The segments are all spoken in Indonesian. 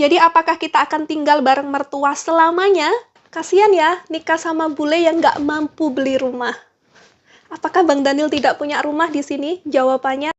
Jadi apakah kita akan tinggal bareng mertua selamanya? Kasian ya, nikah sama bule yang nggak mampu beli rumah. Apakah Bang Daniel tidak punya rumah di sini? Jawabannya,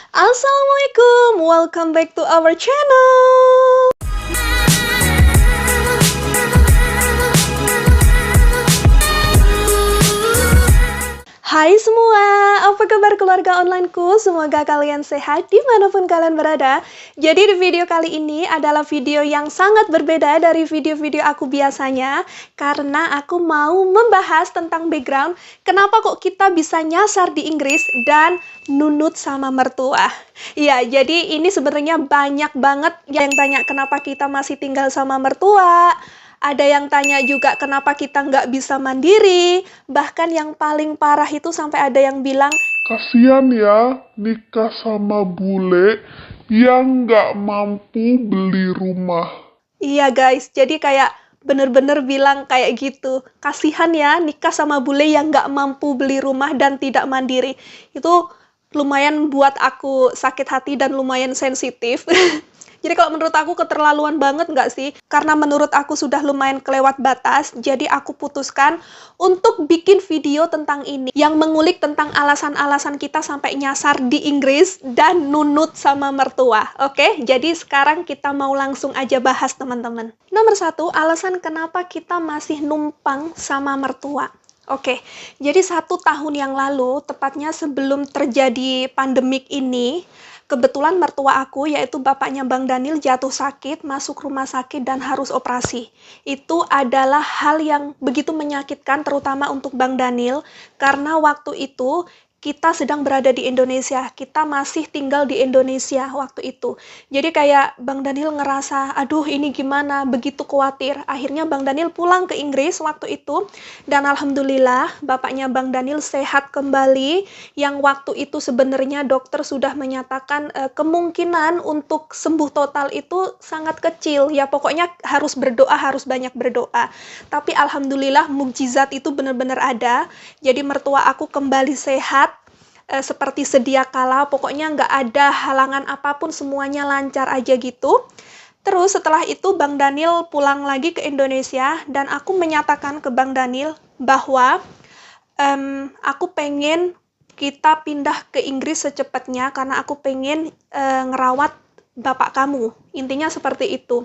Assalamualaikum, welcome back to our channel. Hai semua, apa kabar keluarga onlineku? Semoga kalian sehat dimanapun kalian berada. Jadi di video kali ini adalah video yang sangat berbeda dari video-video aku biasanya, karena aku mau membahas tentang background kenapa kok kita bisa nyasar di Inggris dan nunut sama mertua. Ya, jadi ini sebenarnya banyak banget yang tanya kenapa kita masih tinggal sama mertua. Ada yang tanya juga kenapa kita nggak bisa mandiri. Bahkan yang paling parah itu sampai ada yang bilang, kasian ya nikah sama bule yang nggak mampu beli rumah. iya guys, jadi kayak bener-bener bilang kayak gitu. Kasihan ya nikah sama bule yang nggak mampu beli rumah dan tidak mandiri. Itu lumayan buat aku sakit hati dan lumayan sensitif. Jadi kalau menurut aku keterlaluan banget nggak sih? Karena menurut aku sudah lumayan kelewat batas, jadi aku putuskan untuk bikin video tentang ini. Yang mengulik tentang alasan-alasan kita sampai nyasar di Inggris dan nunut sama mertua. Oke, jadi sekarang kita mau langsung aja bahas teman-teman. Nomor 1, alasan kenapa kita masih numpang sama mertua. Oke, jadi 1 tahun yang lalu, tepatnya sebelum terjadi pandemik ini, kebetulan mertua aku, yaitu bapaknya Bang Daniel, jatuh sakit, masuk rumah sakit, dan harus operasi. Itu adalah hal yang begitu menyakitkan, terutama untuk Bang Daniel, karena waktu itu kita sedang berada di Indonesia. Kita masih tinggal di Indonesia waktu itu. Jadi kayak Bang Daniel ngerasa, aduh ini gimana, begitu khawatir. Akhirnya Bang Daniel pulang ke Inggris waktu itu. Dan alhamdulillah bapaknya Bang Daniel sehat kembali. Yang waktu itu sebenarnya dokter sudah menyatakan kemungkinan untuk sembuh total itu sangat kecil. Ya pokoknya harus berdoa, harus banyak berdoa. Tapi alhamdulillah mukjizat itu benar-benar ada. Jadi mertua aku kembali sehat. Seperti sedia kala, pokoknya nggak ada halangan apapun, semuanya lancar aja gitu. Terus setelah itu Bang Daniel pulang lagi ke Indonesia, dan aku menyatakan ke Bang Daniel bahwa aku pengen kita pindah ke Inggris secepatnya, karena aku pengen ngerawat bapak kamu. Intinya seperti itu.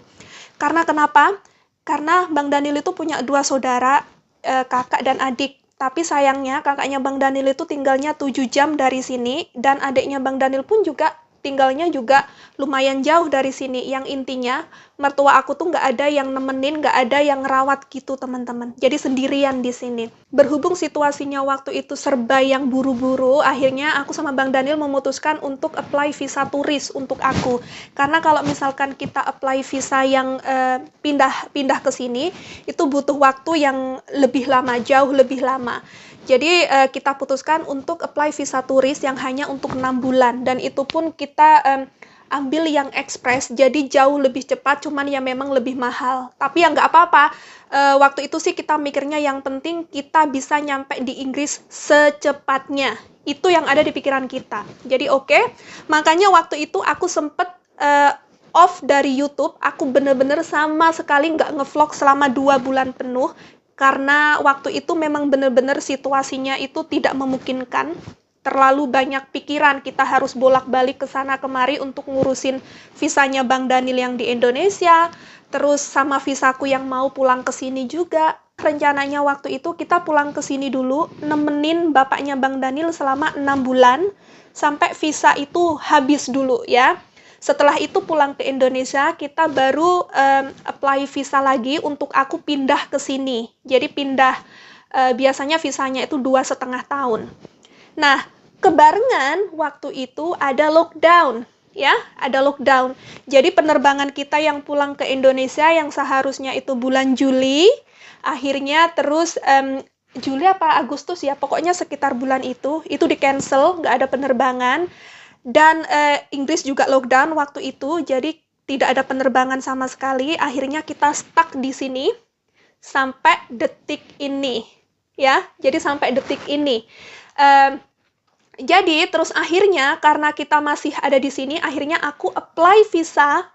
Karena kenapa? Karena Bang Daniel itu punya 2 saudara, kakak dan adik. Tapi sayangnya kakaknya Bang Daniel itu tinggalnya 7 jam dari sini, dan adiknya Bang Daniel pun juga tinggalnya juga lumayan jauh dari sini. Yang intinya mertua aku tuh nggak ada yang nemenin, nggak ada yang ngerawat gitu teman-teman. Jadi sendirian di sini. Berhubung situasinya waktu itu serba yang buru-buru, akhirnya aku sama Bang Daniel memutuskan untuk apply visa turis untuk aku. Karena kalau misalkan kita apply visa yang pindah ke sini, itu butuh waktu yang lebih lama, jauh lebih lama. Jadi kita putuskan untuk apply visa turis yang hanya untuk 6 bulan. Dan itu pun kita ambil yang ekspres, jadi jauh lebih cepat, cuman ya memang lebih mahal. Tapi ya nggak apa-apa, waktu itu sih kita mikirnya yang penting kita bisa nyampe di Inggris secepatnya. Itu yang ada di pikiran kita. Jadi oke, makanya waktu itu aku sempet off dari YouTube, aku bener-bener sama sekali nggak ngevlog selama 2 bulan penuh, karena waktu itu memang benar-benar situasinya itu tidak memungkinkan. Terlalu banyak pikiran, kita harus bolak-balik ke sana kemari untuk ngurusin visanya Bang Daniel yang di Indonesia, terus sama visaku yang mau pulang ke sini juga. Rencananya waktu itu kita pulang ke sini dulu, nemenin bapaknya Bang Daniel selama 6 bulan, sampai visa itu habis dulu ya. Setelah itu pulang ke Indonesia, kita baru apply visa lagi untuk aku pindah ke sini. Jadi pindah, biasanya visanya itu 2,5 tahun. Nah, kebarengan waktu itu ada lockdown, ya, ada lockdown. Jadi penerbangan kita yang pulang ke Indonesia yang seharusnya itu bulan Juli, akhirnya terus Juli apa Agustus ya, pokoknya sekitar bulan itu di-cancel, nggak ada penerbangan. Dan Inggris juga lockdown waktu itu, jadi tidak ada penerbangan sama sekali. Akhirnya kita stuck di sini sampai detik ini, ya. Jadi sampai detik ini. Jadi, terus akhirnya karena kita masih ada di sini, akhirnya aku apply visa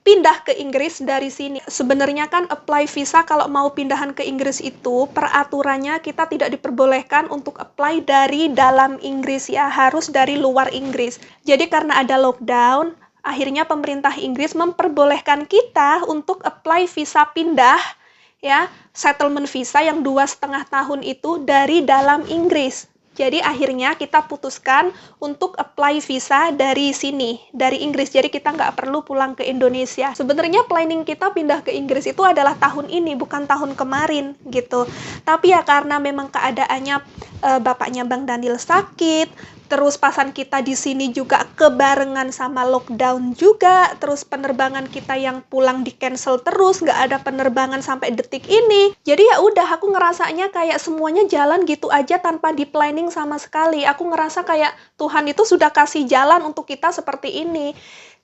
pindah ke Inggris dari sini. Sebenarnya kan apply visa kalau mau pindahan ke Inggris itu, peraturannya kita tidak diperbolehkan untuk apply dari dalam Inggris ya, harus dari luar Inggris. Jadi karena ada lockdown, akhirnya pemerintah Inggris memperbolehkan kita untuk apply visa pindah, ya, settlement visa yang 2,5 tahun itu dari dalam Inggris. Jadi akhirnya kita putuskan untuk apply visa dari sini, dari Inggris. Jadi kita nggak perlu pulang ke Indonesia. Sebenarnya planning kita pindah ke Inggris itu adalah tahun ini, bukan tahun kemarin gitu. Tapi ya karena memang keadaannya bapaknya Bang Daniel sakit, terus pasan kita di sini juga kebarengan sama lockdown juga, terus penerbangan kita yang pulang di cancel terus, nggak ada penerbangan sampai detik ini. Jadi ya udah, aku ngerasanya kayak semuanya jalan gitu aja tanpa di planning sama sekali. Aku ngerasa kayak Tuhan itu sudah kasih jalan untuk kita seperti ini.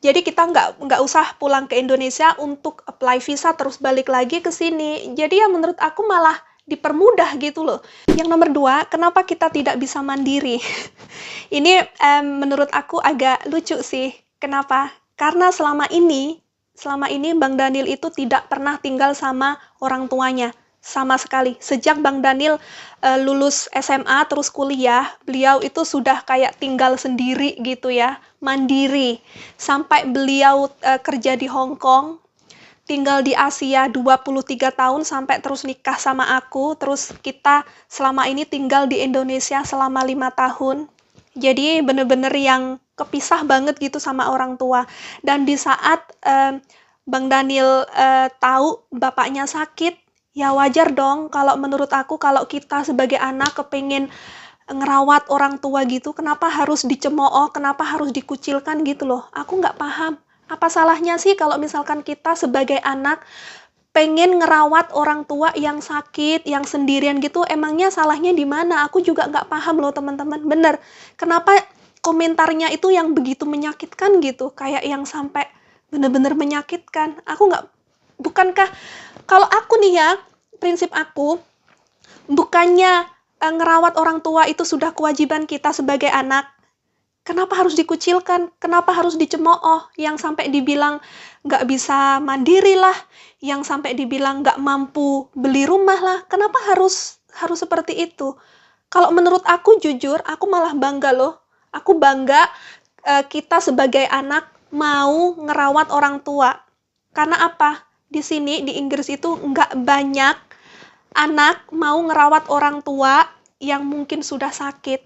Jadi kita nggak usah pulang ke Indonesia untuk apply visa terus balik lagi ke sini. Jadi ya menurut aku malah dipermudah gitu loh. Yang nomor 2, kenapa kita tidak bisa mandiri? Ini menurut aku agak lucu sih. Kenapa? Karena selama ini Bang Daniel itu tidak pernah tinggal sama orang tuanya. Sama sekali. Sejak Bang Daniel lulus SMA terus kuliah, beliau itu sudah kayak tinggal sendiri gitu ya. Mandiri. Sampai beliau kerja di Hong Kong, tinggal di Asia 23 tahun sampai terus nikah sama aku, terus kita selama ini tinggal di Indonesia selama 5 tahun. Jadi bener-bener yang kepisah banget gitu sama orang tua. Dan di saat Bang Daniel tahu bapaknya sakit, ya wajar dong kalau menurut aku kalau kita sebagai anak kepingin ngerawat orang tua gitu, kenapa harus dicemooh, kenapa harus dikucilkan gitu loh. Aku nggak paham. Apa salahnya sih kalau misalkan kita sebagai anak pengen ngerawat orang tua yang sakit, yang sendirian gitu, emangnya salahnya di mana? Aku juga nggak paham loh teman-teman, bener. Kenapa komentarnya itu yang begitu menyakitkan gitu, kayak yang sampai bener-bener menyakitkan. Bukankah, kalau aku nih ya, prinsip aku, bukannya ngerawat orang tua itu sudah kewajiban kita sebagai anak, kenapa harus dikucilkan? Kenapa harus dicemooh? Yang sampai dibilang nggak bisa mandiri lah, yang sampai dibilang nggak mampu beli rumah lah. Kenapa harus seperti itu? Kalau menurut aku jujur, aku malah bangga loh. Aku bangga kita sebagai anak mau ngerawat orang tua. Karena apa? Di sini, di Inggris itu nggak banyak anak mau ngerawat orang tua yang mungkin sudah sakit.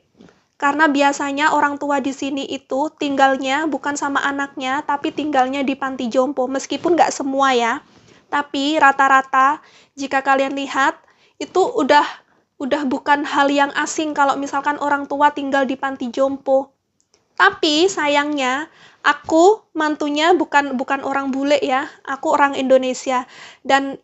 Karena biasanya orang tua di sini itu tinggalnya bukan sama anaknya, tapi tinggalnya di panti jompo. Meskipun nggak semua ya, tapi rata-rata jika kalian lihat itu udah bukan hal yang asing kalau misalkan orang tua tinggal di panti jompo. Tapi sayangnya aku mantunya bukan orang bule ya, aku orang Indonesia dan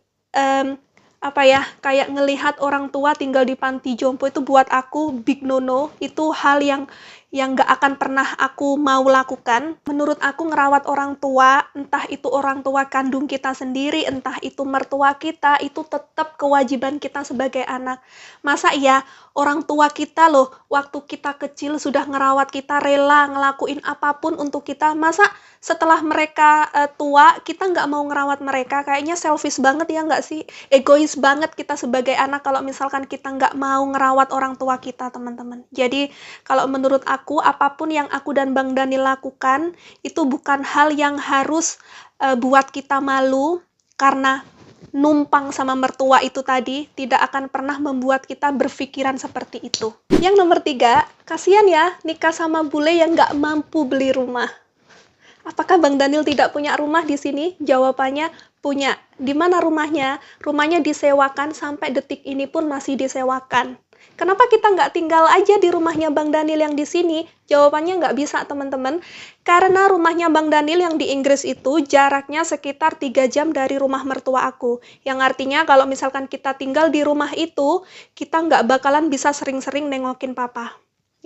kayak ngelihat orang tua tinggal di panti jompo itu buat aku big no-no, itu hal yang nggak akan pernah aku mau lakukan. Menurut aku ngerawat orang tua, entah itu orang tua kandung kita sendiri, entah itu mertua kita, itu tetap kewajiban kita sebagai anak. Masa iya orang tua kita loh, waktu kita kecil sudah ngerawat kita, rela ngelakuin apapun untuk kita, masa setelah mereka tua, kita nggak mau ngerawat mereka? Kayaknya selfish banget ya nggak sih? Egois banget kita sebagai anak kalau misalkan kita nggak mau ngerawat orang tua kita, teman-teman. Jadi, kalau menurut aku, apapun yang aku dan Bang Daniel lakukan, itu bukan hal yang harus buat kita malu, karena numpang sama mertua itu tadi tidak akan pernah membuat kita berpikiran seperti itu. Yang nomor 3, kasihan ya nikah sama bule yang nggak mampu beli rumah. Apakah Bang Daniel tidak punya rumah di sini? Jawabannya punya. Di mana rumahnya? Rumahnya disewakan, sampai detik ini pun masih disewakan. Kenapa kita nggak tinggal aja di rumahnya Bang Daniel yang di sini? Jawabannya nggak bisa, teman-teman. Karena rumahnya Bang Daniel yang di Inggris itu jaraknya sekitar 3 jam dari rumah mertua aku. Yang artinya kalau misalkan kita tinggal di rumah itu, kita nggak bakalan bisa sering-sering nengokin papa.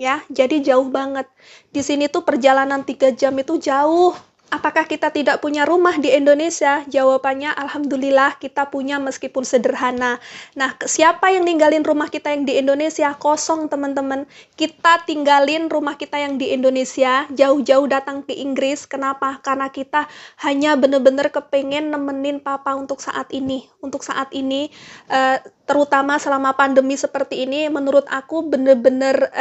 Ya, jadi jauh banget. Di sini tuh perjalanan 3 jam itu jauh. Apakah kita tidak punya rumah di Indonesia? Jawabannya, alhamdulillah kita punya meskipun sederhana. Nah, siapa yang ninggalin rumah kita yang di Indonesia? Kosong, teman-teman. Kita tinggalin rumah kita yang di Indonesia, jauh-jauh datang ke Inggris. Kenapa? Karena kita hanya benar-benar kepengen nemenin papa untuk saat ini. Untuk saat ini, terutama selama pandemi seperti ini, menurut aku bener-bener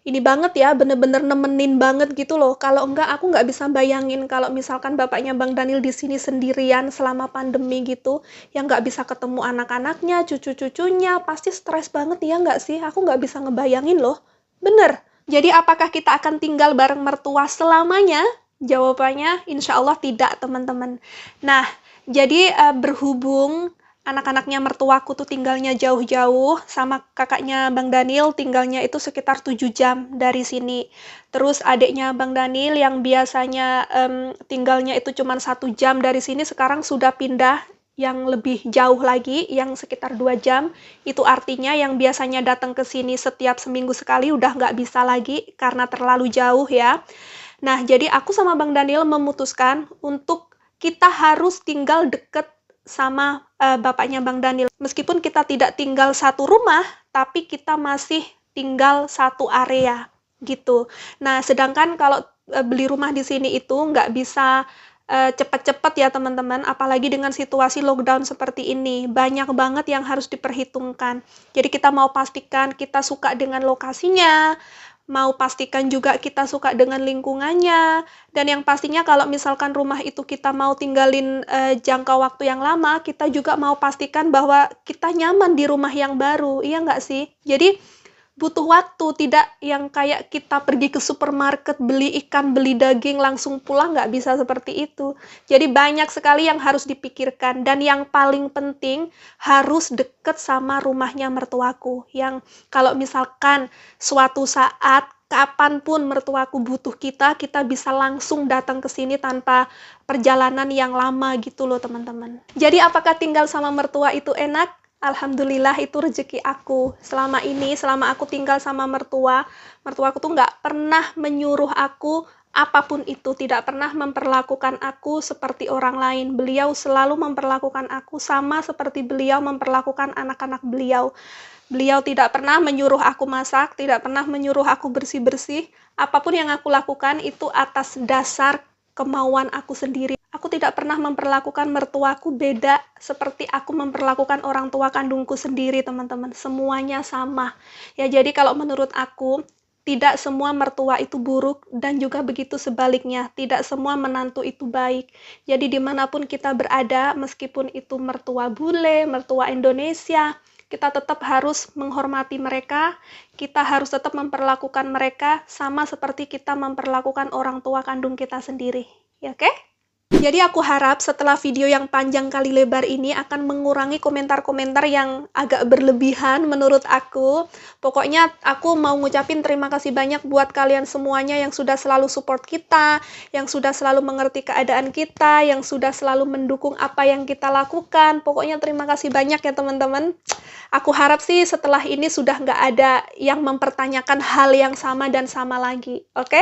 ini banget ya, bener-bener nemenin banget gitu loh. Kalau enggak, aku nggak bisa bayangin kalau misalkan bapaknya Bang Daniel di sini sendirian selama pandemi gitu, yang nggak bisa ketemu anak-anaknya, cucu-cucunya, pasti stres banget ya nggak sih? Aku nggak bisa ngebayangin loh. Bener. Jadi apakah kita akan tinggal bareng mertua selamanya? Jawabannya, insya Allah tidak, teman-teman. Nah, jadi berhubung anak-anaknya mertuaku tuh tinggalnya jauh-jauh, sama kakaknya Bang Daniel tinggalnya itu sekitar 7 jam dari sini. Terus adiknya Bang Daniel yang biasanya tinggalnya itu cuma 1 jam dari sini, sekarang sudah pindah yang lebih jauh lagi, yang sekitar 2 jam. Itu artinya yang biasanya datang ke sini setiap seminggu sekali udah nggak bisa lagi karena terlalu jauh ya. Nah, jadi aku sama Bang Daniel memutuskan untuk kita harus tinggal deket sama bapaknya Bang Daniel. Meskipun kita tidak tinggal satu rumah, tapi kita masih tinggal satu area gitu. Nah, sedangkan kalau beli rumah di sini itu nggak bisa cepat-cepat ya teman-teman, apalagi dengan situasi lockdown seperti ini. Banyak banget yang harus diperhitungkan. Jadi kita mau pastikan kita suka dengan lokasinya, mau pastikan juga kita suka dengan lingkungannya, dan yang pastinya kalau misalkan rumah itu kita mau tinggalin jangka waktu yang lama, kita juga mau pastikan bahwa kita nyaman di rumah yang baru, iya nggak sih? Jadi butuh waktu, tidak yang kayak kita pergi ke supermarket, beli ikan, beli daging, langsung pulang, nggak bisa seperti itu. Jadi banyak sekali yang harus dipikirkan, dan yang paling penting harus deket sama rumahnya mertuaku, yang kalau misalkan suatu saat, kapanpun mertuaku butuh kita bisa langsung datang ke sini tanpa perjalanan yang lama gitu loh teman-teman. Jadi apakah tinggal sama mertua itu enak? Alhamdulillah itu rezeki aku. Selama ini, selama aku tinggal sama mertuaku tuh nggak pernah menyuruh aku apapun itu, tidak pernah memperlakukan aku seperti orang lain. Beliau selalu memperlakukan aku sama seperti beliau memperlakukan anak-anak beliau. Beliau tidak pernah menyuruh aku masak, tidak pernah menyuruh aku bersih-bersih. Apapun yang aku lakukan itu atas dasar kemauan aku sendiri. Aku tidak pernah memperlakukan mertuaku beda seperti aku memperlakukan orang tua kandungku sendiri, teman-teman. Semuanya sama. Ya, jadi kalau menurut aku, tidak semua mertua itu buruk, dan juga begitu sebaliknya. Tidak semua menantu itu baik. Jadi dimanapun kita berada, meskipun itu mertua bule, mertua Indonesia, kita tetap harus menghormati mereka, kita harus tetap memperlakukan mereka sama seperti kita memperlakukan orang tua kandung kita sendiri. Ya, oke? Jadi aku harap setelah video yang panjang kali lebar ini akan mengurangi komentar-komentar yang agak berlebihan menurut aku. Pokoknya aku mau ngucapin terima kasih banyak buat kalian semuanya yang sudah selalu support kita, yang sudah selalu mengerti keadaan kita, yang sudah selalu mendukung apa yang kita lakukan. Pokoknya terima kasih banyak ya teman-teman. Aku harap sih setelah ini sudah nggak ada yang mempertanyakan hal yang sama dan sama lagi. Oke?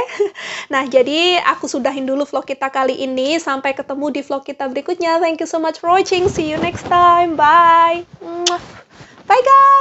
Nah, jadi aku sudahin dulu vlog kita kali ini. Sampai ketemu di vlog kita berikutnya. Thank you so much for watching. See you next time. Bye. Bye guys.